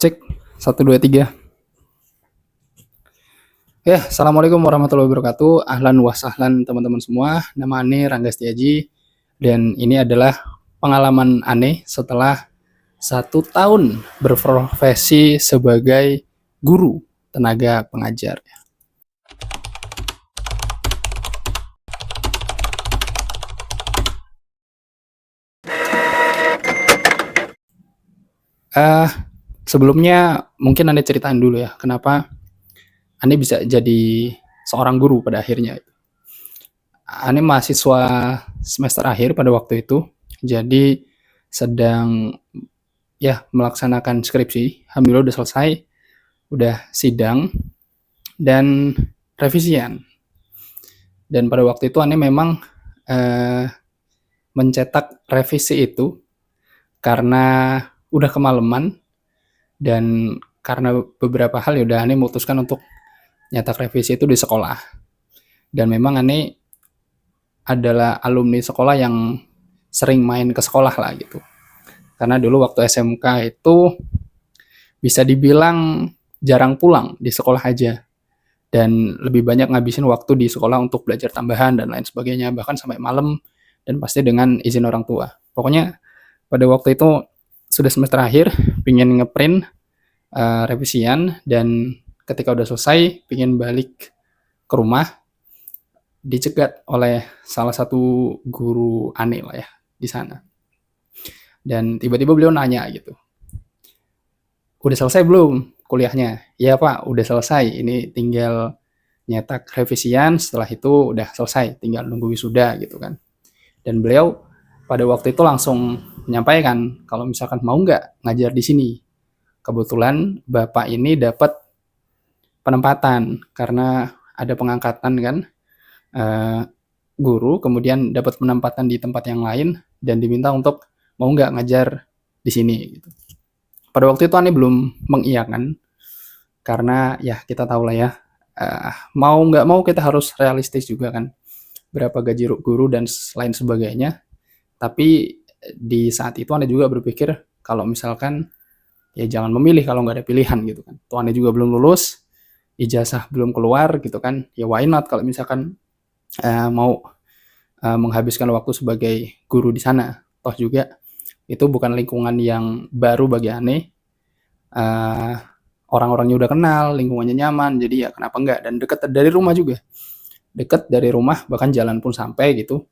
Cek, 1, 2, 3. Ya, Assalamualaikum warahmatullahi wabarakatuh. Ahlan wa sahlan teman-teman semua. Nama Ane Rangga Setiaji. Dan ini adalah pengalaman Ane setelah 1 tahun berprofesi sebagai guru tenaga pengajar. Sebelumnya mungkin Ane ceritain dulu ya, kenapa Ane bisa jadi seorang guru pada akhirnya. Ane mahasiswa semester akhir pada waktu itu, jadi sedang melaksanakan skripsi. Alhamdulillah udah selesai, udah sidang dan revisian. Dan pada waktu itu Ane memang mencetak revisi itu karena udah kemalaman dan karena beberapa hal ya udah Ane memutuskan untuk nyetak revisi itu di sekolah. Dan memang Ane adalah alumni sekolah yang sering main ke sekolah lah gitu. Karena dulu waktu SMK itu bisa dibilang jarang pulang, di sekolah aja. Dan lebih banyak ngabisin waktu di sekolah untuk belajar tambahan dan lain sebagainya, bahkan sampai malam dan pasti dengan izin orang tua. Pokoknya pada waktu itu sudah semester akhir, pingin ngeprint revisian, dan ketika udah selesai pingin balik ke rumah, dicegat oleh salah satu guru Ane lah ya di sana. Dan tiba-tiba beliau nanya gitu, udah selesai belum kuliahnya? Ya Pak, udah selesai, ini tinggal nyetak revisian, setelah itu udah selesai, tinggal nunggu wisuda gitu kan. Dan beliau pada waktu itu langsung menyampaikan kalau misalkan mau nggak ngajar di sini. Kebetulan Bapak ini dapat penempatan karena ada pengangkatan kan, guru, kemudian dapat penempatan di tempat yang lain dan diminta untuk mau nggak ngajar di sini gitu. Pada waktu itu Ane belum mengiyakan karena ya kita tahu lah ya, mau nggak mau kita harus realistis juga kan, berapa gaji guru dan lain sebagainya. Tapi di saat itu Ane juga berpikir kalau misalkan ya jangan memilih kalau nggak ada pilihan gitu kan. Tuh Ane juga belum lulus, ijazah belum keluar gitu kan, ya why not kalau misalkan mau menghabiskan waktu sebagai guru di sana. Toh juga itu bukan lingkungan yang baru bagi Ane, orang-orangnya udah kenal, lingkungannya nyaman, jadi ya kenapa enggak, dan dekat dari rumah juga, dekat dari rumah, bahkan jalan pun sampai gitu,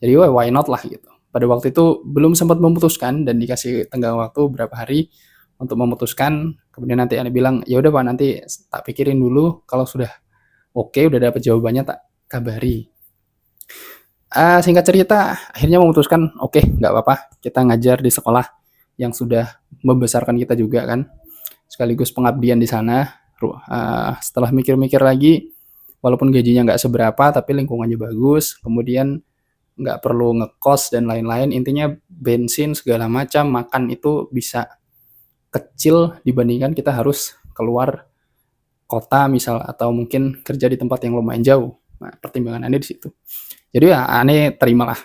jadi why not lah gitu. Pada waktu itu belum sempat memutuskan dan dikasih tenggang waktu berapa hari untuk memutuskan. Kemudian nanti Ane bilang, ya udah Pak, nanti tak pikirin dulu, kalau sudah oke, udah dapat jawabannya tak kabari. Singkat cerita, akhirnya memutuskan oke, nggak apa-apa, kita ngajar di sekolah yang sudah membesarkan kita juga kan, sekaligus pengabdian di sana. Setelah mikir-mikir lagi, walaupun gajinya nggak seberapa, tapi lingkungannya bagus, kemudian nggak perlu ngekos dan lain-lain, intinya bensin segala macam, makan itu bisa kecil dibandingkan kita harus keluar kota misal, atau mungkin kerja di tempat yang lumayan jauh. Nah, pertimbangan Ane di situ. Jadi ya Ane terimalah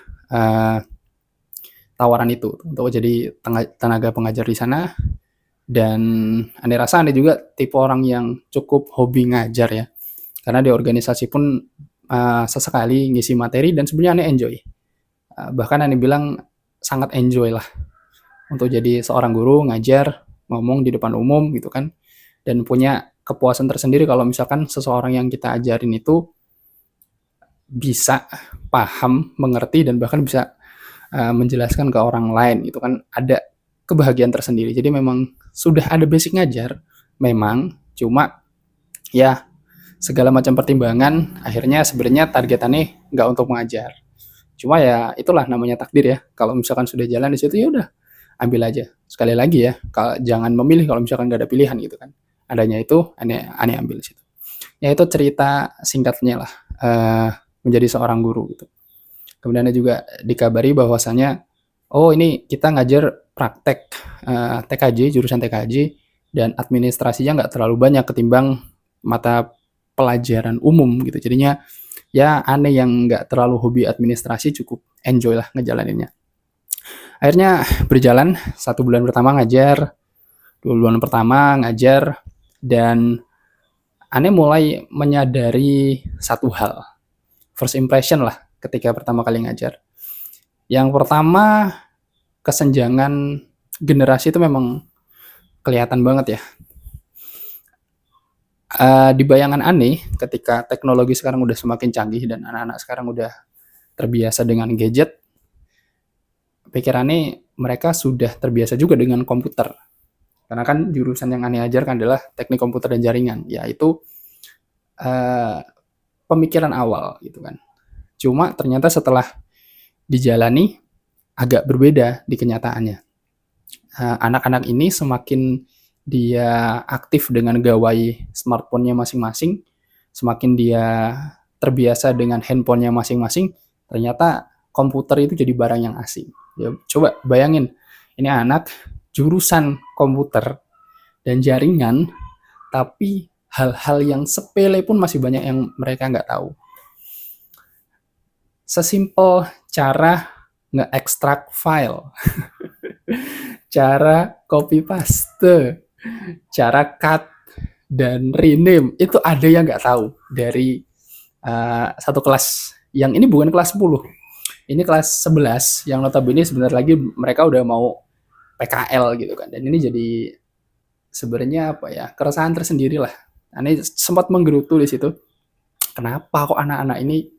tawaran itu untuk jadi tenaga pengajar di sana. Dan Ane rasa Ane juga tipe orang yang cukup hobi ngajar ya, karena di organisasi pun sesekali ngisi materi dan sebenarnya Ane enjoy. Bahkan Ane bilang sangat enjoy lah untuk jadi seorang guru, ngajar, ngomong di depan umum gitu kan, dan punya kepuasan tersendiri kalau misalkan seseorang yang kita ajarin itu bisa paham, mengerti, dan bahkan bisa menjelaskan ke orang lain itu kan, ada kebahagiaan tersendiri. Jadi memang sudah ada basic ngajar memang, cuma ya segala macam pertimbangan akhirnya sebenarnya targetannya nggak untuk mengajar. Cuma ya itulah namanya takdir ya, kalau misalkan sudah jalan di situ ya udah ambil aja. Sekali lagi ya, jangan memilih kalau misalkan nggak ada pilihan gitu kan, adanya itu Ane ambil di situ. Ya itu cerita singkatnya lah menjadi seorang guru gitu. Kemudian juga dikabari bahwasanya oh ini kita ngajar praktek TKJ, jurusan TKJ, dan administrasinya nggak terlalu banyak ketimbang mata pelajaran umum gitu. Jadinya ya Ane yang nggak terlalu hobi administrasi cukup enjoy lah ngejalaninnya. Akhirnya berjalan 1 bulan pertama ngajar, bulan pertama ngajar, dan aneh mulai menyadari satu hal, first impression lah ketika pertama kali ngajar. Yang pertama, kesenjangan generasi itu memang kelihatan banget ya. Di bayangan aneh ketika teknologi sekarang udah semakin canggih dan anak-anak sekarang udah terbiasa dengan gadget, pikirannya mereka sudah terbiasa juga dengan komputer. Karena kan jurusan yang aneh ajarkan adalah teknik komputer dan jaringan, yaitu uh, pemikiran awal gitu kan. Cuma ternyata setelah dijalani agak berbeda di kenyataannya. Anak-anak ini semakin dia aktif dengan gawai smartphone-nya masing-masing, semakin dia terbiasa dengan handphone-nya masing-masing, ternyata komputer itu jadi barang yang asing. Ya, coba bayangin, ini anak jurusan komputer dan jaringan, tapi hal-hal yang sepele pun masih banyak yang mereka nggak tahu. Sesimpel cara nge-extract file, cara copy paste, cara cut dan rename, itu ada yang nggak tahu dari satu kelas. Yang ini bukan kelas 10, ini kelas 11 yang notabene sebentar lagi mereka udah mau PKL gitu kan. Dan ini jadi sebenarnya apa ya, keresahan tersendiri lah. Aneh sempat menggerutu di situ. Kenapa kok anak-anak ini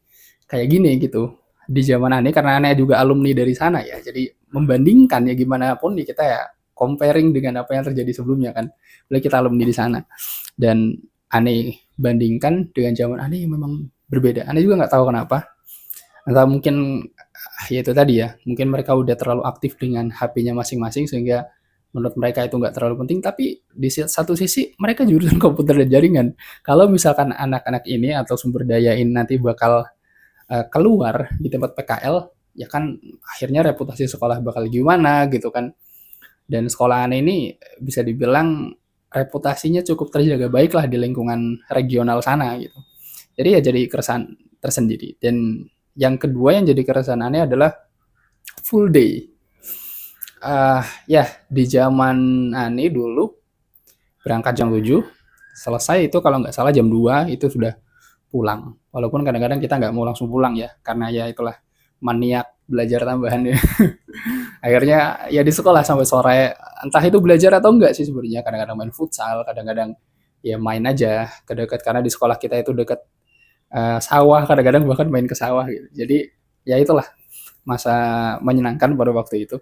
kayak gini gitu di zaman aneh, karena aneh juga alumni dari sana ya. Jadi membandingkan ya gimana pun kita ya comparing dengan apa yang terjadi sebelumnya kan. Boleh kita alumni di sana. Dan aneh bandingkan dengan zaman aneh yang memang berbeda. Aneh juga nggak tahu kenapa. Atau mungkin ya itu tadi ya, mungkin mereka udah terlalu aktif dengan HP-nya masing-masing sehingga menurut mereka itu nggak terlalu penting, tapi di satu sisi mereka jurusan komputer dan jaringan. Kalau misalkan anak-anak ini atau sumber daya ini nanti bakal keluar di tempat PKL, ya kan akhirnya reputasi sekolah bakal gimana gitu kan. Dan sekolahan ini bisa dibilang reputasinya cukup terjaga baik lah di lingkungan regional sana gitu. Jadi ya jadi keresahan tersendiri. Dan yang kedua yang jadi keresahan aneh adalah full day. Ya di zaman aneh dulu berangkat jam 7, selesai itu kalau nggak salah jam 2 itu sudah pulang. Walaupun kadang-kadang kita nggak mau langsung pulang ya, karena ya itulah maniak belajar tambahan ya. Akhirnya ya di sekolah sampai sore, entah itu belajar atau enggak sih sebenarnya. Kadang-kadang main futsal, kadang-kadang ya main aja ke dekat, karena di sekolah kita itu dekat sawah, kadang-kadang bahkan main ke sawah gitu. Jadi ya itulah masa menyenangkan pada waktu itu.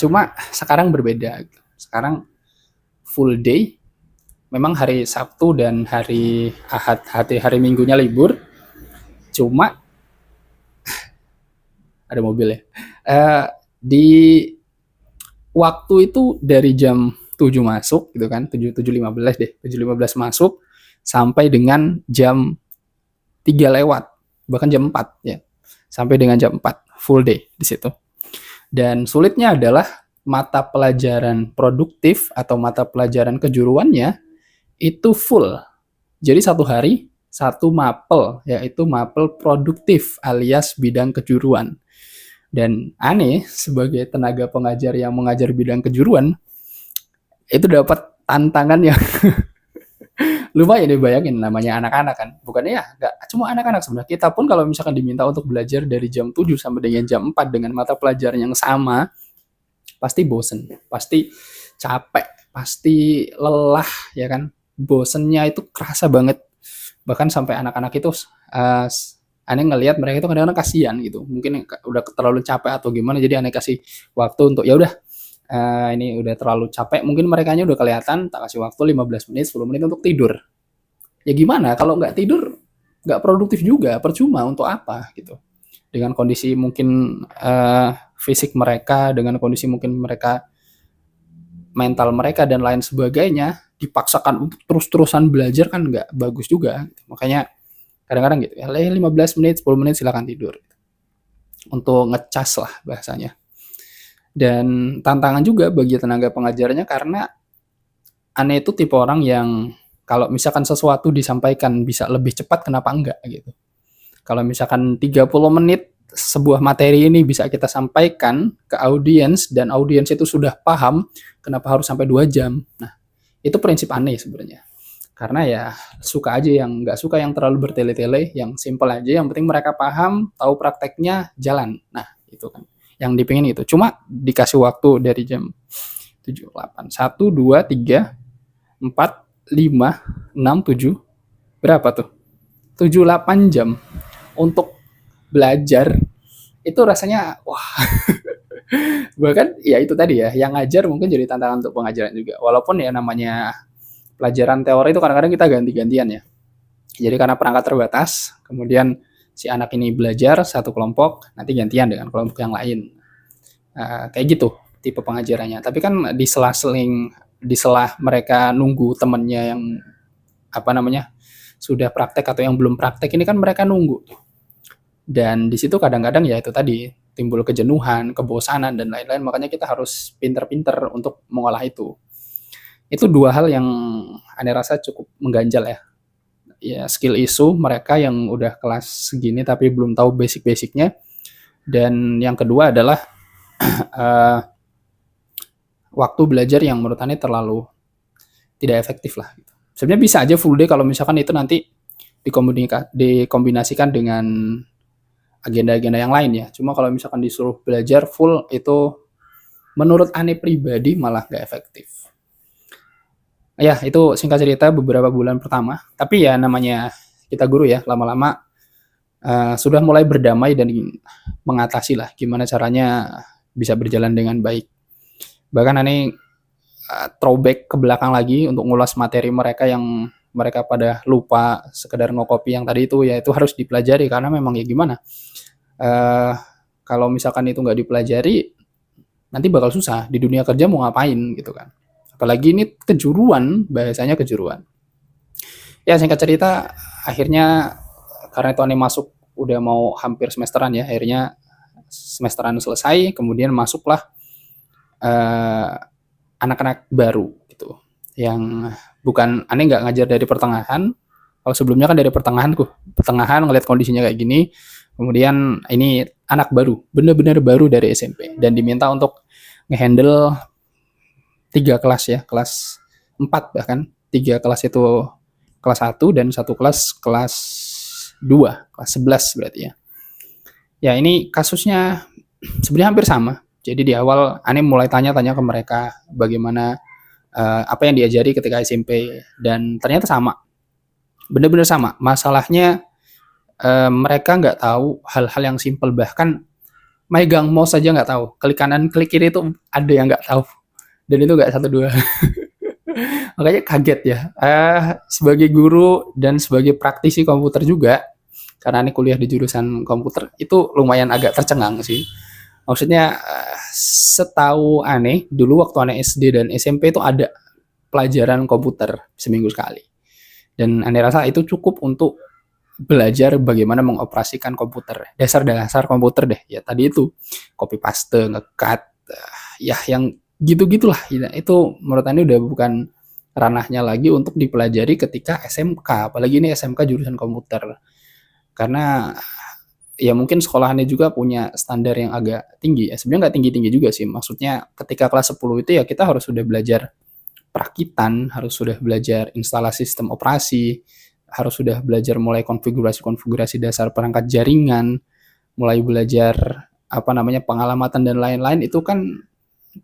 Cuma sekarang berbeda. Sekarang full day. Memang hari Sabtu dan hari Ahad, hari Minggunya libur. Cuma ada mobil ya. Di waktu itu dari jam 7 masuk gitu kan, 7.15 deh, 7.15 masuk sampai dengan jam 3 lewat, bahkan jam 4 ya. Sampai dengan jam 4 full day di situ. Dan sulitnya adalah mata pelajaran produktif atau mata pelajaran kejuruannya itu full. Jadi satu hari satu mapel, yaitu mapel produktif alias bidang kejuruan. Dan aneh sebagai tenaga pengajar yang mengajar bidang kejuruan itu dapat tantangan yang lumayan dibayangin, namanya anak-anak kan. Bukannya ya nggak cuma anak-anak sebenarnya. Kita pun kalau misalkan diminta untuk belajar dari jam 7 sampai dengan jam 4 dengan mata pelajaran yang sama, pasti bosen, pasti capek, pasti lelah ya kan. Bosennya itu kerasa banget. Bahkan sampai anak-anak itu aneh ngelihat mereka itu kadang-kadang kasihan gitu. Mungkin udah terlalu capek atau gimana, jadi aneh kasih waktu untuk ya udah ini udah terlalu capek, mungkin merekanya udah kelihatan, tak kasih waktu 15 menit, 10 menit untuk tidur. Ya gimana kalau nggak tidur, nggak produktif juga, percuma untuk apa gitu. Dengan kondisi mungkin fisik mereka, dengan kondisi mungkin mereka mental mereka dan lain sebagainya, dipaksakan untuk terus-terusan belajar kan nggak bagus juga. Makanya kadang-kadang gitu ya, 15 menit, 10 menit silakan tidur. Untuk ngecas lah bahasanya. Dan tantangan juga bagi tenaga pengajarnya karena aneh itu tipe orang yang kalau misalkan sesuatu disampaikan bisa lebih cepat, kenapa enggak gitu. Kalau misalkan 30 menit sebuah materi ini bisa kita sampaikan ke audiens dan audiens itu sudah paham, kenapa harus sampai 2 jam? Nah, itu prinsip aneh sebenarnya. Karena ya suka aja yang nggak suka yang terlalu bertele-tele, yang simple aja, yang penting mereka paham, tahu prakteknya, jalan. Nah, itu kan yang dipingin itu. Cuma dikasih waktu dari jam 7, 8, 1, 2, 3, 4, 5, 6, 7, berapa tuh? 7, 8 jam untuk belajar, itu rasanya wah. Bahkan ya itu tadi ya, yang ngajar mungkin jadi tantangan untuk pengajaran juga. Walaupun ya namanya pelajaran teori itu kadang-kadang kita ganti-gantian ya. Jadi karena perangkat terbatas, kemudian si anak ini belajar satu kelompok, nanti gantian dengan kelompok yang lain. Kayak gitu tipe pengajarannya. Tapi kan di selah mereka nunggu temennya yang apa namanya sudah praktek atau yang belum praktek ini kan mereka nunggu. Dan di situ kadang-kadang ya itu tadi timbul kejenuhan, kebosanan dan lain-lain. Makanya kita harus pinter-pinter untuk mengolah itu. Itu dua hal yang aneh rasa cukup mengganjal ya. Ya skill issue mereka yang udah kelas segini tapi belum tahu basic-basicnya. Dan yang kedua adalah waktu belajar yang menurut Ane terlalu tidak efektif lah. Sebenarnya bisa aja full day kalau misalkan itu nanti dikombinasikan dengan agenda-agenda yang lain ya. Cuma kalau misalkan disuruh belajar full itu menurut Ane pribadi malah gak efektif. Ya itu singkat cerita beberapa bulan pertama. Tapi ya namanya kita guru ya, lama-lama sudah mulai berdamai dan mengatasi lah gimana caranya bisa berjalan dengan baik. Bahkan Ane throwback ke belakang lagi untuk ngulas materi mereka yang mereka pada lupa sekedar ngokopi yang tadi itu, ya itu harus dipelajari karena memang ya gimana, kalau misalkan itu nggak dipelajari nanti bakal susah di dunia kerja mau ngapain gitu kan, apalagi ini kejuruan, bahasanya kejuruan. Ya singkat cerita akhirnya karena itu Ane masuk udah mau hampir semesteran ya, akhirnya semesteran selesai, kemudian masuklah anak-anak baru gitu, yang bukan Ane nggak ngajar dari pertengahan. Kalau sebelumnya kan dari pertengahan ngeliat kondisinya kayak gini, kemudian ini anak baru, bener-bener baru dari SMP dan diminta untuk ngehandle 3 kelas ya, kelas 4 bahkan, 3 kelas itu kelas 1 dan 1 kelas 2, kelas 11 berarti ya. Ya ini kasusnya sebenarnya hampir sama. Jadi di awal Ane mulai tanya-tanya ke mereka bagaimana apa yang diajari ketika SMP dan ternyata sama. Benar-benar sama. Masalahnya mereka nggak tahu hal-hal yang simpel, bahkan megang mouse saja nggak tahu. Klik kanan, klik kiri itu ada yang nggak tahu. Dan itu nggak 1-2. Makanya kaget ya. Sebagai guru dan sebagai praktisi komputer juga, karena ini kuliah di jurusan komputer, itu lumayan agak tercengang sih. Maksudnya setahu Ane, dulu waktu Ane SD dan SMP itu ada pelajaran komputer seminggu sekali. Dan Ane rasa itu cukup untuk belajar bagaimana mengoperasikan komputer. Dasar-dasar komputer deh. Ya tadi itu copy paste, ngecut, ya yang gitu-gitulah. Itu menurut Ane udah bukan ranahnya lagi untuk dipelajari ketika SMK. Apalagi ini SMK jurusan komputer. Karena ya mungkin sekolahannya juga punya standar yang agak tinggi ya. Sebenarnya nggak tinggi-tinggi juga sih. Maksudnya ketika kelas 10 itu ya kita harus sudah belajar perakitan, harus sudah belajar instalasi sistem operasi, harus sudah belajar mulai konfigurasi dasar perangkat jaringan, mulai belajar apa namanya pengalamatan dan lain-lain. Itu kan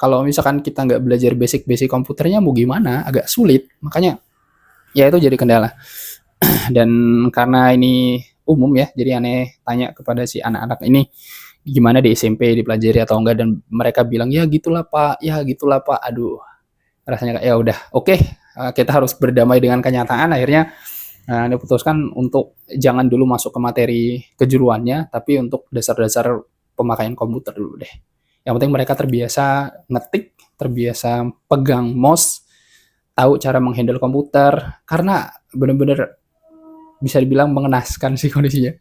kalau misalkan kita nggak belajar basic-basic komputernya mau gimana, agak sulit. Makanya ya itu jadi kendala. Dan karena ini umum ya, jadi Ane tanya kepada si anak-anak ini gimana di SMP dipelajari atau enggak, dan mereka bilang ya gitulah Pak, ya gitulah Pak. Aduh, rasanya ya udah oke, kita harus berdamai dengan kenyataan. Akhirnya Ane putuskan untuk jangan dulu masuk ke materi kejuruannya, tapi untuk dasar-dasar pemakaian komputer dulu deh. Yang penting mereka terbiasa ngetik, terbiasa pegang mouse, tahu cara menghandle komputer, karena bener-bener bisa dibilang mengenaskan sih kondisinya.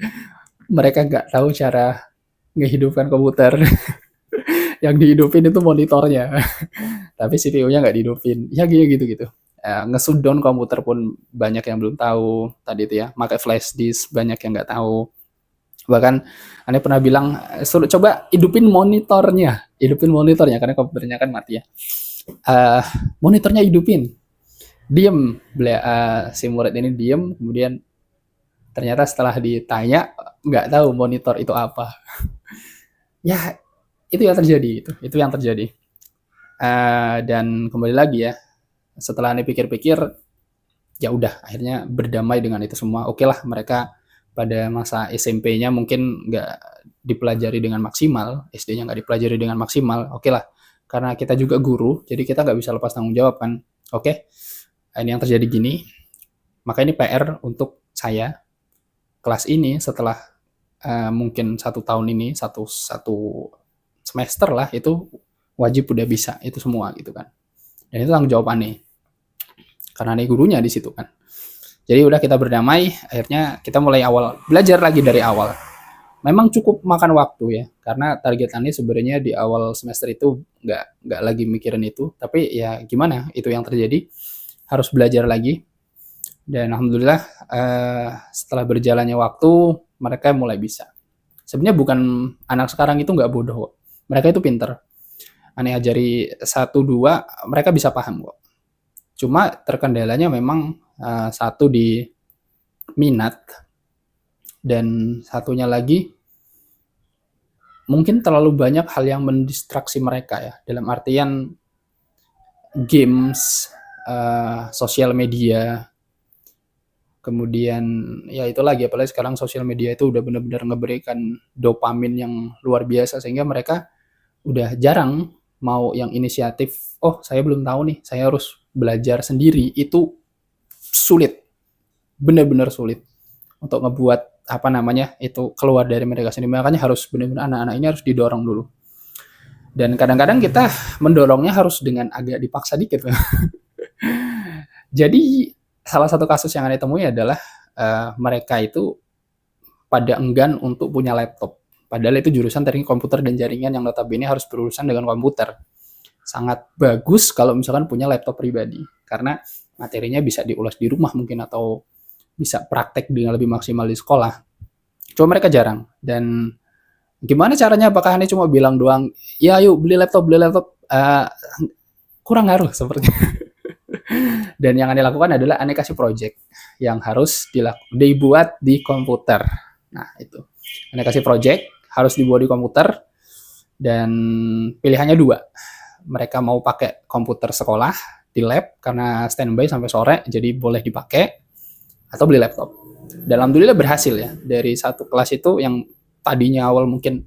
Mereka nggak tahu cara ngehidupkan komputer. Yang dihidupin itu monitornya. Tapi CPU-nya nggak dihidupin. Ya gitu-gitu. Nge-shutdown komputer pun banyak yang belum tahu. Tadi itu ya, pakai flash disk banyak yang nggak tahu. Bahkan Ane pernah bilang, suruh coba hidupin monitornya karena komputernya kan mati ya. Eh, Monitornya hidupin, diem, si murid ini diem, kemudian ternyata setelah ditanya nggak tahu monitor itu apa. Ya itu yang terjadi, itu yang terjadi. Dan kembali lagi ya, setelah Ane pikir-pikir, ya udah akhirnya berdamai dengan itu semua. Oke lah, mereka pada masa SMP-nya mungkin nggak dipelajari dengan maksimal, SD-nya nggak dipelajari dengan maksimal. Oke lah, karena kita juga guru, jadi kita nggak bisa lepas tanggung jawab kan. Oke, ini yang terjadi gini, maka ini PR untuk saya kelas ini setelah mungkin 1 tahun ini, satu semester lah, itu wajib udah bisa itu semua gitu kan. Dan itu tanggung jawab Ane, karena Ane gurunya di situ kan. Jadi udah kita berdamai, akhirnya kita mulai awal, belajar lagi dari awal. Memang cukup makan waktu ya, karena target Ane sebenarnya di awal semester itu nggak lagi mikirin itu, tapi ya gimana, itu yang terjadi, harus belajar lagi. Dan alhamdulillah setelah berjalannya waktu, mereka mulai bisa. Sebenarnya bukan anak sekarang itu nggak bodoh kok, mereka itu pinter. Ane ajari 1, 2, mereka bisa paham kok. Cuma terkendalanya memang satu di minat, dan satunya lagi mungkin terlalu banyak hal yang mendistraksi mereka ya, dalam artian games, sosial media, kemudian ya itu lagi, apalagi sekarang sosial media itu udah benar-benar ngeberikan dopamin yang luar biasa, sehingga mereka udah jarang mau yang inisiatif, oh saya belum tahu nih, saya harus belajar sendiri. Itu sulit, benar-benar sulit untuk ngebuat apa namanya itu keluar dari mereka sendiri. Makanya harus benar-benar anak-anak ini harus didorong dulu. Dan kadang-kadang kita mendorongnya harus dengan agak dipaksa dikit. Jadi salah satu kasus yang Anda temui adalah mereka itu pada enggan untuk punya laptop. Padahal itu jurusan teknik komputer dan jaringan yang notabene harus berurusan dengan komputer. Sangat bagus kalau misalkan punya laptop pribadi, karena materinya bisa diulas di rumah mungkin, atau bisa praktek dengan lebih maksimal di sekolah. Cuma mereka jarang. Dan gimana caranya? Apakah ini cuma bilang doang, ya yuk beli laptop, beli laptop? Kurang ngaruh sepertinya. Dan yang Anda lakukan adalah Anda kasih project yang harus dibuat di komputer. Nah itu, Anda kasih project harus dibuat di komputer, dan pilihannya 2. Mereka mau pakai komputer sekolah di lab karena standby sampai sore, jadi boleh dipakai, atau beli laptop. Dan alhamdulillah berhasil ya, dari satu kelas itu yang tadinya awal mungkin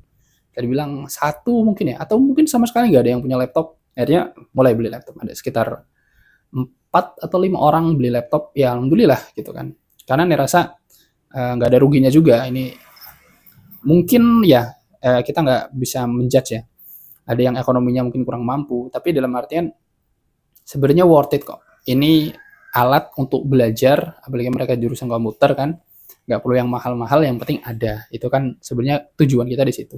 tadi bilang 1 mungkin ya, atau mungkin sama sekali nggak ada yang punya laptop, akhirnya mulai beli laptop. Ada sekitar 4 atau 5 orang beli laptop, ya alhamdulillah gitu kan. Karena ngerasa nggak ada ruginya juga. Ini mungkin ya kita nggak bisa menjudge ya, ada yang ekonominya mungkin kurang mampu, tapi dalam artian sebenarnya worth it kok. Ini alat untuk belajar, apalagi mereka jurusan komputer kan, nggak perlu yang mahal-mahal, yang penting ada. Itu kan sebenarnya tujuan kita di situ.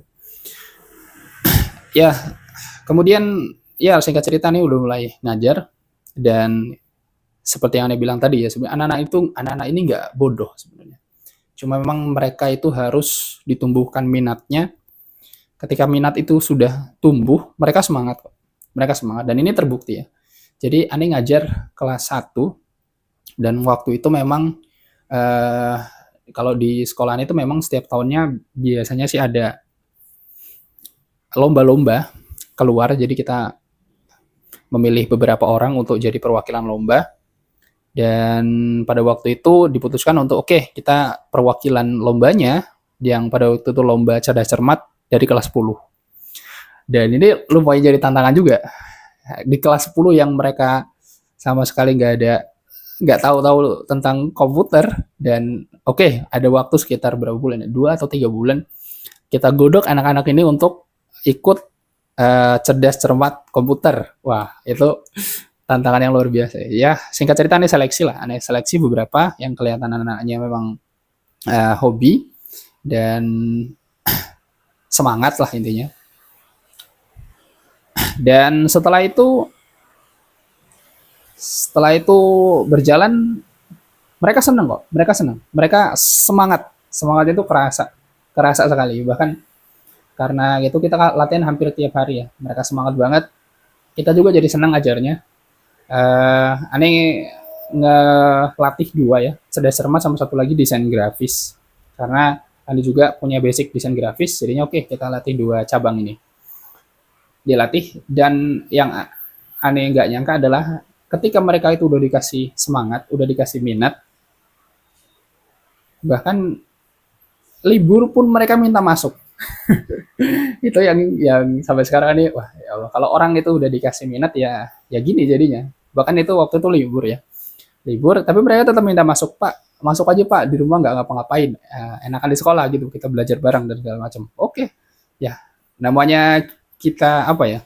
Ya, kemudian ya singkat cerita nih udah mulai ngajar, dan seperti yang Anda bilang tadi ya, sebenarnya anak-anak ini nggak bodoh sebenarnya. Cuma memang mereka itu harus ditumbuhkan minatnya. Ketika minat itu sudah tumbuh, mereka semangat kok. Mereka semangat, dan ini terbukti ya. Jadi Ane ngajar kelas 1, dan waktu itu memang kalau di sekolahan itu memang setiap tahunnya biasanya sih ada lomba-lomba keluar, jadi kita memilih beberapa orang untuk jadi perwakilan lomba. Dan pada waktu itu diputuskan untuk oke, kita perwakilan lombanya yang pada waktu itu lomba cerdas cermat dari kelas 10. Dan ini lumayan jadi tantangan juga. Di kelas 10 yang mereka sama sekali nggak tahu-tahu tentang komputer, dan oke, ada waktu sekitar berapa bulan ya? 2 atau 3 bulan kita godok anak-anak ini untuk ikut cerdas cermat komputer. Wah, itu tantangan yang luar biasa. Ya, singkat cerita Ane seleksi lah. Ane seleksi beberapa yang kelihatan anak-anaknya memang hobi dan semangat lah intinya. Dan setelah itu berjalan, mereka seneng kok. Mereka seneng. Mereka semangat. Semangat itu kerasa. kerasa sekali. Bahkan karena itu kita latihan hampir tiap hari ya. Mereka semangat banget. Kita juga jadi senang ajarnya. Aneh ngelatih dua ya, cerdas cermat sama satu lagi desain grafis. Karena Andi juga punya basic desain grafis, jadinya oke kita latih dua cabang ini. Dilatih dan yang aneh nggak nyangka adalah ketika mereka itu udah dikasih semangat, udah dikasih minat, bahkan libur pun mereka minta masuk. Itu yang sampai sekarang nih, wah ya Allah, kalau orang itu udah dikasih minat ya ya gini jadinya. Bahkan itu waktu itu libur ya. Libur, tapi mereka tetap minta masuk, Pak. Masuk aja, Pak. Di rumah nggak ngapa-ngapain. Enakan di sekolah gitu. Kita belajar bareng dan segala macam. Oke. Ya, namanya kita apa ya?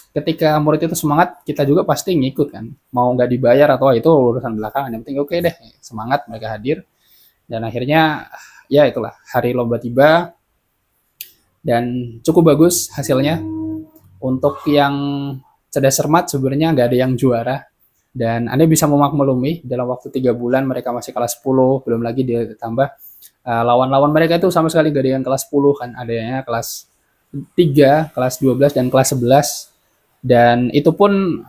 Ketika murid itu semangat, kita juga pasti ngikut kan. Mau nggak dibayar atau itu urusan belakangan. Yang penting oke deh, semangat mereka hadir. Dan akhirnya ya itulah hari lomba tiba dan cukup bagus hasilnya. Untuk yang cerdas cermat sebenarnya nggak ada yang juara dan Anda bisa memaklumi dalam waktu 3 bulan mereka masih kelas 10, belum lagi ditambah lawan-lawan mereka itu sama sekali gak ada yang kelas 10 kan, adanya kelas 3, kelas 12 dan kelas 11 dan itu pun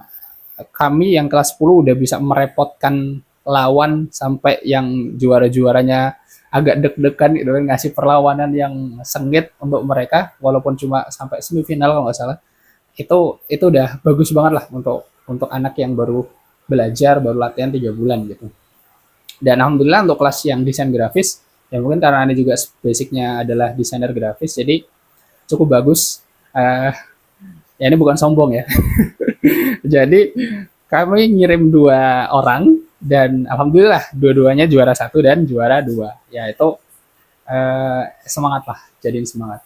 kami yang kelas 10 udah bisa merepotkan lawan sampai yang juara-juaranya agak deg-degan gitu kan, ngasih perlawanan yang sengit untuk mereka walaupun cuma sampai semifinal kalau nggak salah. Itu udah bagus banget lah untuk anak yang baru belajar, baru latihan 3 bulan gitu. Dan alhamdulillah untuk kelas yang desain grafis, ya mungkin karena ini juga basicnya adalah desainer grafis, jadi cukup bagus. Ya ini bukan sombong ya. Jadi kami ngirim 2 orang dan alhamdulillah dua-duanya juara 1 dan juara 2. Ya itu semangat lah, jadiin semangat.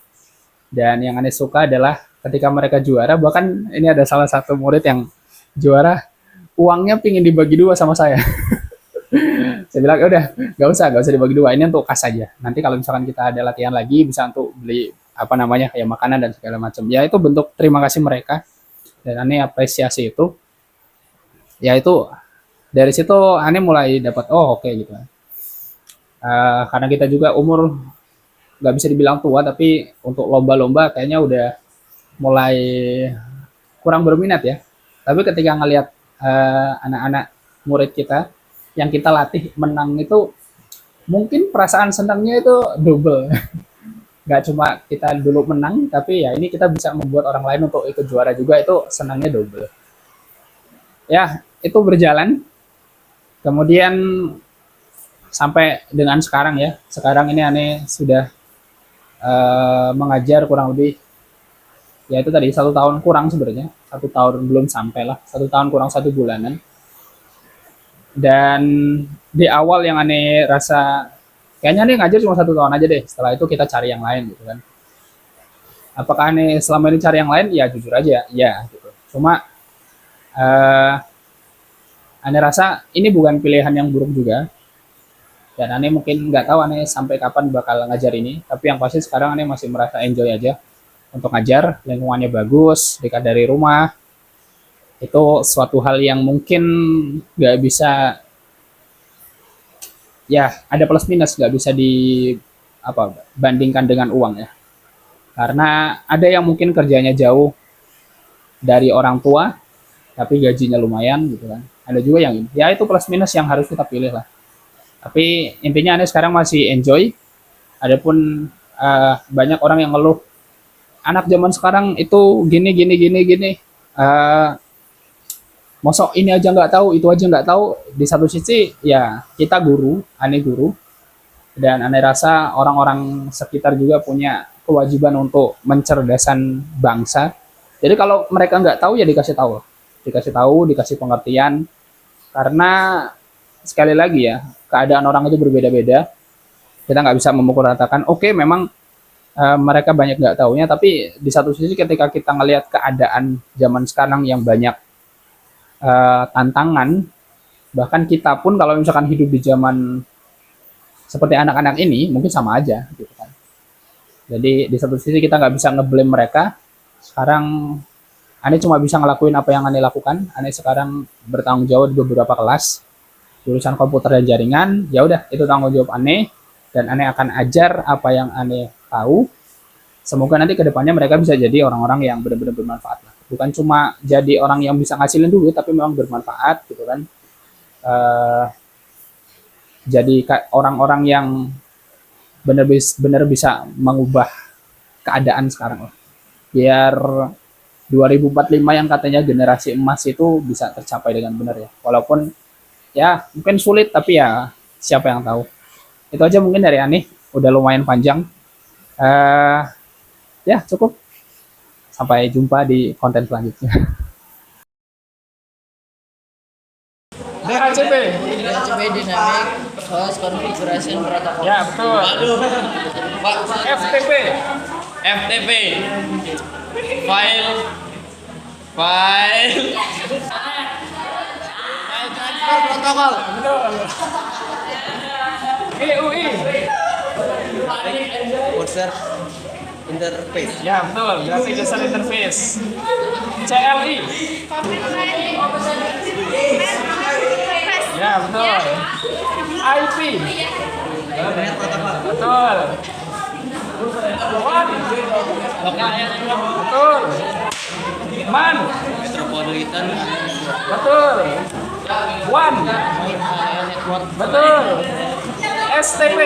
Dan yang aneh suka adalah ketika mereka juara, bahkan ini ada salah satu murid yang juara, uangnya pingin dibagi 2 sama saya. Saya bilang, udah, gak usah dibagi 2, ini untuk kas aja. Nanti kalau misalkan kita ada latihan lagi, bisa untuk beli apa namanya kayak makanan dan segala macam. Ya itu bentuk terima kasih mereka dan aneh apresiasi itu. Ya itu dari situ aneh mulai dapat oke gitu. Karena kita juga umur nggak bisa dibilang tua, tapi untuk lomba-lomba kayaknya udah mulai kurang berminat ya. Tapi ketika ngelihat anak-anak murid kita yang kita latih menang itu, mungkin perasaan senangnya itu double. Nggak cuma kita dulu menang, tapi ya ini kita bisa membuat orang lain untuk ikut juara juga, itu senangnya double. Ya, itu berjalan. Kemudian sampai dengan sekarang ya. Sekarang ini aneh sudah mengajar kurang lebih ya itu tadi 1 tahun kurang sebenarnya, 1 tahun belum sampai lah, 1 tahun kurang 1 bulanan. Dan di awal yang aneh rasa kayaknya aneh ngajar cuma 1 tahun aja deh, setelah itu kita cari yang lain gitu kan. Apakah aneh selama ini cari yang lain? Ya jujur aja ya gitu. Cuma aneh rasa ini bukan pilihan yang buruk juga. Dan aneh mungkin nggak tahu aneh sampai kapan bakal ngajar ini, tapi yang pasti sekarang aneh masih merasa enjoy aja untuk ngajar, lingkungannya bagus, dekat dari rumah. Itu suatu hal yang mungkin nggak bisa, ya ada plus minus, nggak bisa di apa bandingkan dengan uang ya. Karena ada yang mungkin kerjanya jauh dari orang tua, tapi gajinya lumayan gitu kan. Ada juga yang ya itu plus minus yang harus kita pilih lah. Tapi intinya aneh sekarang masih enjoy. Adapun banyak orang yang ngeluh anak zaman sekarang itu gini gini gini gini. Mosok ini aja nggak tahu, itu aja nggak tahu. Di satu sisi ya kita guru, aneh guru, dan aneh rasa orang-orang sekitar juga punya kewajiban untuk mencerdasan bangsa. Jadi kalau mereka nggak tahu ya dikasih tahu, dikasih pengertian. Karena sekali lagi ya keadaan orang itu berbeda-beda. Kita nggak bisa memukul ratakan. Oke, memang mereka banyak nggak taunya, tapi di satu sisi ketika kita ngelihat keadaan zaman sekarang yang banyak tantangan, bahkan kita pun kalau misalkan hidup di zaman seperti anak-anak ini mungkin sama aja gitu kan. Jadi di satu sisi kita nggak bisa ngeblame mereka. Sekarang aneh cuma bisa ngelakuin apa yang aneh lakukan. Aneh sekarang bertanggung jawab di beberapa kelas jurusan komputer dan jaringan. Ya udah, itu tanggung jawab aneh, dan aneh akan ajar apa yang aneh tahu. Semoga nanti kedepannya mereka bisa jadi orang-orang yang benar-benar bermanfaat lah. Bukan cuma jadi orang yang bisa ngasilin duit, tapi memang bermanfaat gitu kan. Eh, jadi orang-orang yang benar-benar bisa mengubah keadaan sekarang lah. Biar 2045 yang katanya generasi emas itu bisa tercapai dengan benar ya. Walaupun ya mungkin sulit, tapi ya siapa yang tahu. Itu aja mungkin dari Ani. Udah lumayan panjang. Eh ya cukup. Sampai jumpa di konten selanjutnya. DHCP. DHCP Dynamic Host Configuration Protocol. Ya betul. Pak. FTP. FTP. File. File Transfer Protocol. Betul. GUI. User Interface. Ya betul. Graphic User Interface. CLI. Ya betul. IP. Betul. WAN. Betul. MAN. Metropolitan Betul. WAN. Network. Betul. STP.